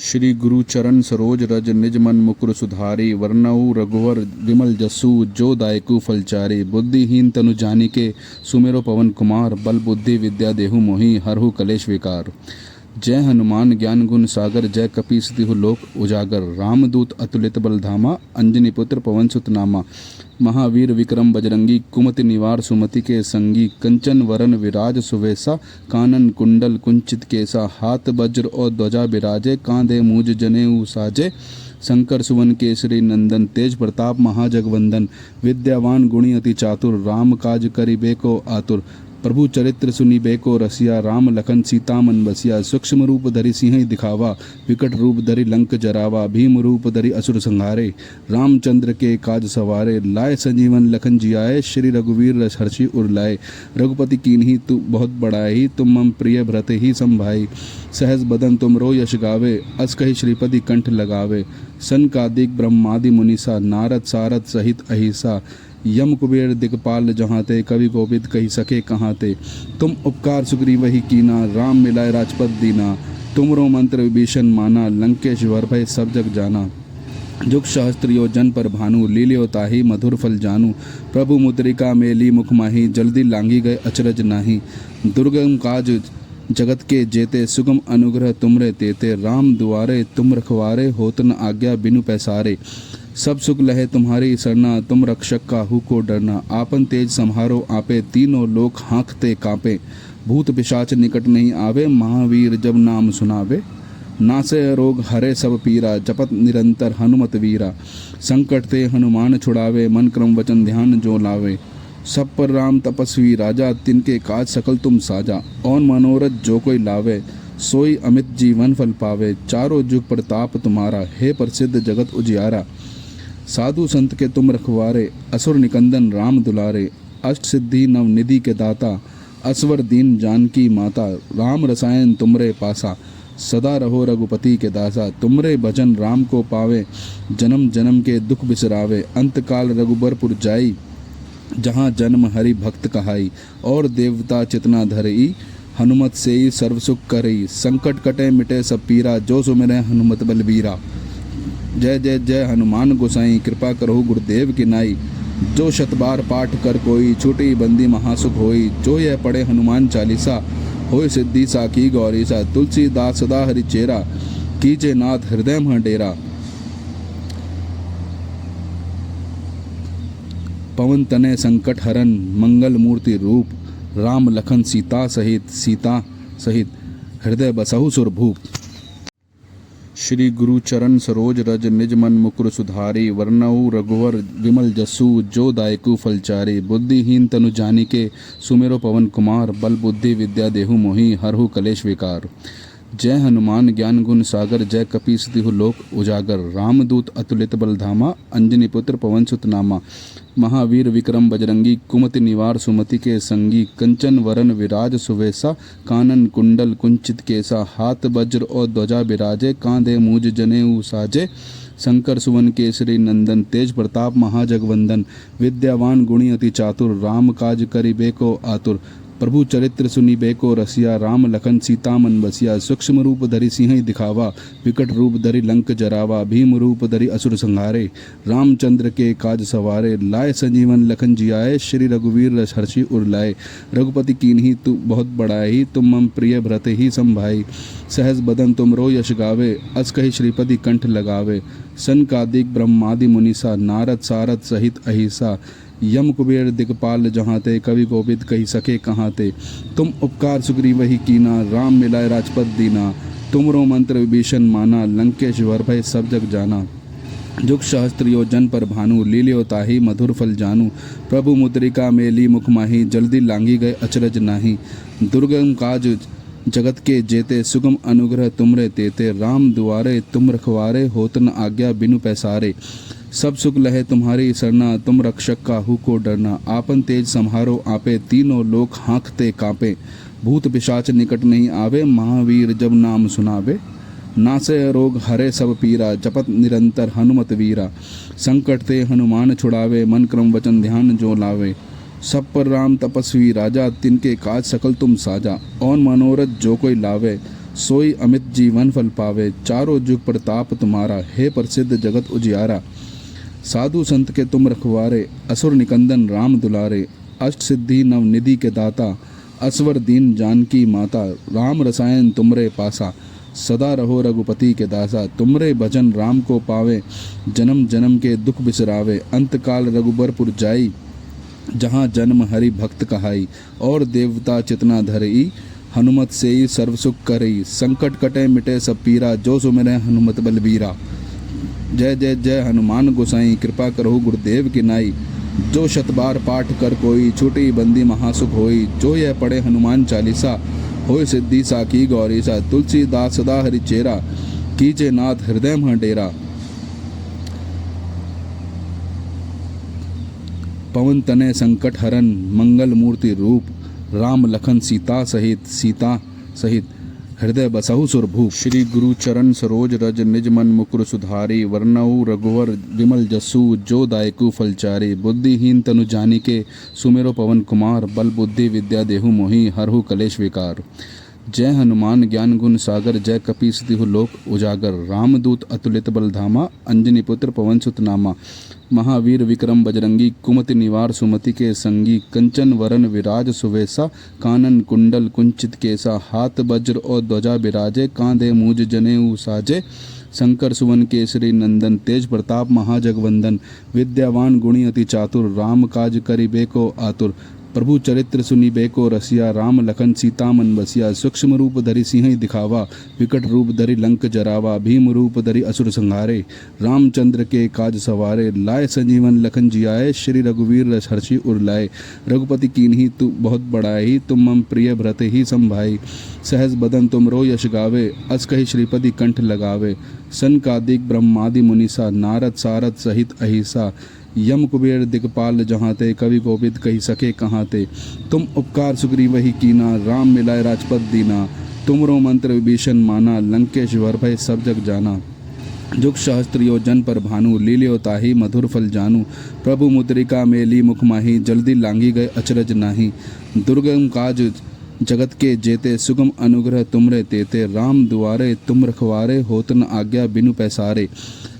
श्री गुरु चरण सरोज रज निज मन मुकुर सुधारी वरनऊ रघुवर विमल जसु जो दायकु फलचारी। बुद्धिहीन तनु जानिके सुमेरो पवन कुमार बल बुद्धि विद्या देहु मोहि हरहु कलेश विकार। जय हनुमान ज्ञान गुण सागर जय कपीस तिहु लोक उजागर। रामदूत अतुलित बल धामा अंजनी पुत्र पवन सुत नामा। महावीर विक्रम बजरंगी कुमति निवार सुमति के संगी। कंचन वरन विराज सुवेसा कानन कुंडल कुंचित केसा। हाथ वज्र और ध्वजा बिराजे कांधे मूज जनेऊ साजे। शंकर सुवन केसरी नंदन तेज प्रताप महाजगवंदन। विद्यावान गुणी अति चातुर राम काज करिबे को आतुर। प्रभु चरित्र सुनिबे को रसिया राम लखन सीता मन बसिया। सूक्ष्म रूप धरि सिंह दिखावा विकट रूप धरि लंक जरावा। भीम रूप धरि असुर संहारे रामचंद्र के काज सवारे। लाए संजीवन लखन जियाए श्री रघुवीर रस हर्षि उर लाए। रघुपति कीन्ही तू बहुत बड़ाई तुम मम प्रिय भ्रत ही संभाई। सहज बदन तुमरो यश गावे अस कहि श्रीपति कंठ लगावे। सनकादिक ब्रह्मादि मुनीसा नारद सारद सहित अहिसा। यम कुबेर दिगपाल जहाँ ते कवि गोविद कही सके कहाँ ते। तुम उपकार सुग्रीव ही कीना राम मिलाए राजपद दीना। तुमरो मंत्र विभीषण माना लंकेश वर भय सब जग जाना। जुग सहस्त्र योजन पर भानु लील्यो ताहि मधुर फल जानू। प्रभु मुद्रिका मेली मुख माही जल्दी लांगी गए अचरज नाही। दुर्गम काज जगत के जेते सुगम अनुग्रह तुमरे तेते। राम दुआरे तुम रखवारे होत न आज्ञा बिनु पैसारे। सब सुख लहे तुम्हारी सरना तुम रक्षक काहू को डरना। आपन तेज संहारो आपे तीनों लोक हाँकते कांपे। भूत पिशाच निकट नहीं आवे महावीर जब नाम सुनावे। नासे रोग हरे सब पीरा जपत निरंतर हनुमत वीरा। संकट ते हनुमान छुड़ावे मन क्रम वचन ध्यान जो लावे। सब पर राम तपस्वी राजा तिनके काज सकल तुम साजा। और मनोरथ जो कोई लावे सोई अमित जीवन फल पावे। चारों जुग प्रताप तुम्हारा हे प्रसिद्ध जगत उजियारा। साधु संत के तुम रखवारे असुर निकंदन राम दुलारे। अष्ट सिद्धि नव निधि के दाता असवर दीन जानकी माता। राम रसायन तुमरे पासा सदा रहो रघुपति के दासा। तुमरे भजन राम को पावे जन्म जन्म के दुख बिसरावे। अंतकाल रघुबरपुर जाई जहाँ जन्म हरि भक्त कहाई। और देवता चितना धरई हनुमत से ही सर्व सुख करई। संकट कटे मिटे सब पीरा जो सुमिरै हनुमत बलबीरा। जय जय जय हनुमान गोसाई कृपा करो गुरुदेव की नाई। जो शतबार पाठ कर कोई छूटी बंदी महासुख होई। जो यह पढ़े हनुमान चालीसा होय सिद्धि साखी गौरीसा। तुलसीदास सदा हरि चेरा कीजे नाथ हृदय मह डेरा। पवन तनय संकट हरन मंगल मूर्ति रूप। राम लखन सीता सहित हृदय बसहु सुरभूप। श्री गुरु चरण सरोज रज निज मन मुकुर सुधारी वरनऊ रघुवर विमल जसु जो दायकु फलचारी। बुद्धिहीन तनु जानिके सुमेरो पवन कुमार बल बुद्धि विद्या देहु मोहि हरहु कलेश विकार। जय हनुमान ज्ञान गुण सागर जय कपीस तिहु लोक उजागर। रामदूत अतुलित बल धामा अंजनी पुत्र पवन सुत नामा। महावीर विक्रम बजरंगी कुमति निवार सुमति के संगी। कंचन वरन विराज सुवेसा कानन कुंडल कुंचित केसा। हाथ वज्र और ध्वजा बिराजे कांधे मूज जनेऊ साजे। शंकर सुवन केसरी नंदन तेज प्रताप महाजगवंदन। विद्यावान गुणी अति चातुर राम काज करिबे को आतुर। प्रभु चरित्र सुनिबे को रसिया राम लखन सीता मन बसिया। सूक्ष्म रूप धरि सिंह दिखावा विकट रूप धरि लंक जरावा। भीम रूप धरि असुर संहारे रामचंद्र के काज सवारे। लाए संजीवन लखन जियाए श्री रघुवीर रस हर्षि उर लाए। रघुपति कीन्ही तू बहुत बड़ाई तुम मम प्रिय भ्रत ही संभाई। सहज बदन तुमरो यश गावे अस कहि श्रीपति कंठ लगावे। सनकादिक ब्रह्मादि मुनीसा नारद सारद सहित अहिसा। यम कुबेर दिगपाल जहाँ ते कवि गोविद कही सके कहाँ ते। तुम उपकार सुग्रीव ही कीना राम मिलाए राजपद दीना। तुमरो मंत्र विभीषण माना लंकेश वर भय सब जग जाना। जुग सहस्त्र योजन पर भानु लील्यो ताहि मधुर फल जानू। प्रभु मुद्रिका मेली मुख माही जल्दी लांगी गए अचरज नाही। दुर्गम काज जगत के जेते सुगम अनुग्रह तुमरे तेते। राम दुआरे तुम रखवारे होत न आज्ञा बिनु पैसारे। सब सुख लहे तुम्हारी सरना तुम रक्षक काहू को डरना। आपन तेज संहारो आपे तीनों लोक हाँकते कांपे। भूत पिशाच निकट नहीं आवे महावीर जब नाम सुनावे। नासे रोग हरे सब पीरा जपत निरंतर हनुमत वीरा। संकट ते हनुमान छुड़ावे मन क्रम वचन ध्यान जो लावे। सब पर राम तपस्वी राजा तिनके काज सकल तुम साजा। और मनोरथ जो कोई लावे सोई अमित जीवन फल पावे, चारों जुग प्रताप तुम्हारा, हे प्रसिद्ध जगत उजियारा। साधु संत के तुम रखवारे, असुर निकंदन राम दुलारे, अष्ट सिद्धि नवनिधि के दाता, असवर दीन जानकी माता, राम रसायन तुमरे पासा, सदा रहो रघुपति के दासा। तुमरे भजन राम को पावे, जन्म जन्म के दुख बिसरावे, अंतकाल रघुबरपुर जाई, जहाँ जन्म हरि भक्त कहाई, और देवता चितना धरई, हनुमत सेई सर्व सुख करई, संकट कटे मिटे सब पीरा, जो सुमिरै हनुमत बलबीरा। जय जय जय हनुमान गोसाई, कृपा करो गुरुदेव की नाई, जो शतबार पाठ कर कोई, छूटी बंदी महासुख होई, जो यह पढ़े हनुमान चालीसा, होय सिद्धि साखी गौरीसा। तुलसीदास सदा हरि चेरा, कीजे नाथ हृदय मह डेरा। पवन तनय संकट हरन, मंगल मूर्ति रूप, राम लखन सीता सहित हृदय बसहु सुरभूप। श्री गुरु चरण सरोज रज, निज मन मुकुर सुधारी, वरनऊ रघुवर विमल जसु, जो दायकु फलचारी। बुद्धिहीन तनु जानिके, सुमेरो पवन कुमार, बल बुद्धि विद्या देहु मोहि, हरहु कलेश विकार। जय हनुमान ज्ञान गुण सागर, जय कपीस तिहु लोक उजागर। रामदूत अतुलित बल धामा, अंजनी पुत्र पवन सुत नामा। महावीर विक्रम बजरंगी, कुमति निवार सुमति के संगी। कंचन वरन विराज सुवेसा, कानन कुंडल कुंचित केसा। हाथ वज्र और ध्वजा बिराजे, कांधे मूज जनेऊ साजे। शंकर सुवन केसरी नंदन, तेज प्रताप महाजगवंदन। विद्यावान गुणी अति चातुर, राम काज करिबे को आतुर। प्रभु चरित्र सुनिबे को रसिया, राम लखन सीता मन बसिया। सूक्ष्म रूप धरि सिंह दिखावा, विकट रूप धरि लंक जरावा। भीम रूप धरि असुर संहारे, रामचंद्र के काज सवारे। लाए संजीवन लखन जियाए, श्री रघुवीर हर्षि उर लाए। रघुपति कीन्ही तू बहुत बड़ाई, तुम मम प्रिय भ्रत ही संभाई। सहज बदन तुमरो यश गावे, अस कहि श्रीपति कंठ लगावे। सनकादिक ब्रह्मादि मुनीसा, नारद सारद सहित अहिसा। यम कुबेर दिगपाल जहाँ ते, कवि कोविद कही सके कहाँ ते। तुम उपकार सुग्रीव ही कीना, राम मिलाए राजपद दीना। तुमरो मंत्र विभीषण माना, लंकेश वर भय सब जग जाना। जुग सहस्त्र योजन पर भानु, लील्यो ताहि मधुर फल जानू। प्रभु मुद्रिका मेली मुख माही, जल्दी लांगी गए अचरज नाही। दुर्गम काज जगत के जेते, सुगम अनुग्रह तुमरे तेते। राम दुआरे तुम रखवारे, होत न आज्ञा बिनु पैसारे।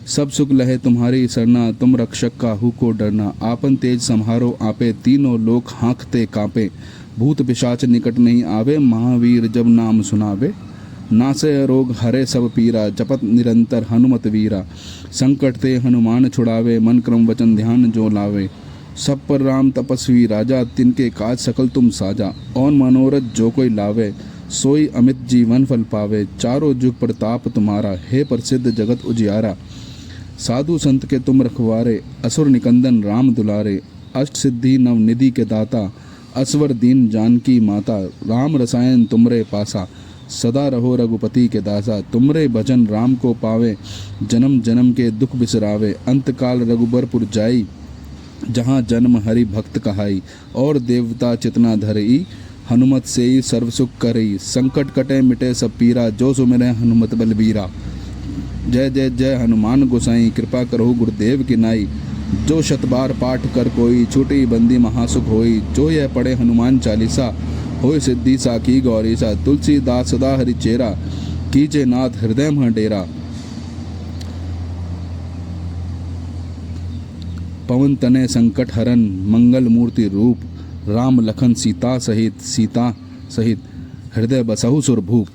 सब सुख लहे तुम्हारी सरना, तुम रक्षक काहू को डरना। आपन तेज सम्हारो आपे, तीनों लोक हाँकते कांपे। भूत पिशाच निकट नहीं आवे, महावीर जब नाम सुनावे। नासे रोग हरे सब पीरा, जपत निरंतर हनुमत वीरा। संकट ते हनुमान छुड़ावे, मन क्रम वचन ध्यान जो लावे। सब पर राम तपस्वी राजा, तिनके काज सकल तुम साजा। और मनोरथ जो कोई लावे, सोई अमित जीवन फल पावे। चारों जुग प्रताप तुम्हारा, हे प्रसिद्ध जगत उजियारा। साधु संत के तुम रखवारे, असुर निकंदन राम दुलारे। अष्ट सिद्धि नवनिधि के दाता, असवर दीन जानकी माता। राम रसायन तुमरे पासा, सदा रहो रघुपति के दासा। तुमरे भजन राम को पावे, जन्म जन्म के दुख बिसरावे। अंतकाल रघुबरपुर जाई, जहाँ जन्म हरि भक्त कहाई। और देवता चितना धरई, हनुमत सेई सर्व सुख करई। संकट कटे मिटे सब पीरा, जो सुमिरै हनुमत बलबीरा। जय जय जय हनुमान गोसाई, कृपा करो गुरुदेव की नाई। जो शतबार पाठ कर कोई, छूटी बंदी महासुख होई। जो यह पढ़े हनुमान चालीसा, होय सिद्धि साखी गौरीसा। तुलसीदास सदा हरि चेरा, कीजे नाथ हृदय मह डेरा। पवन तनय संकट हरन, मंगल मूर्ति रूप। राम लखन सीता सहित हृदय बसहु सुरभूप।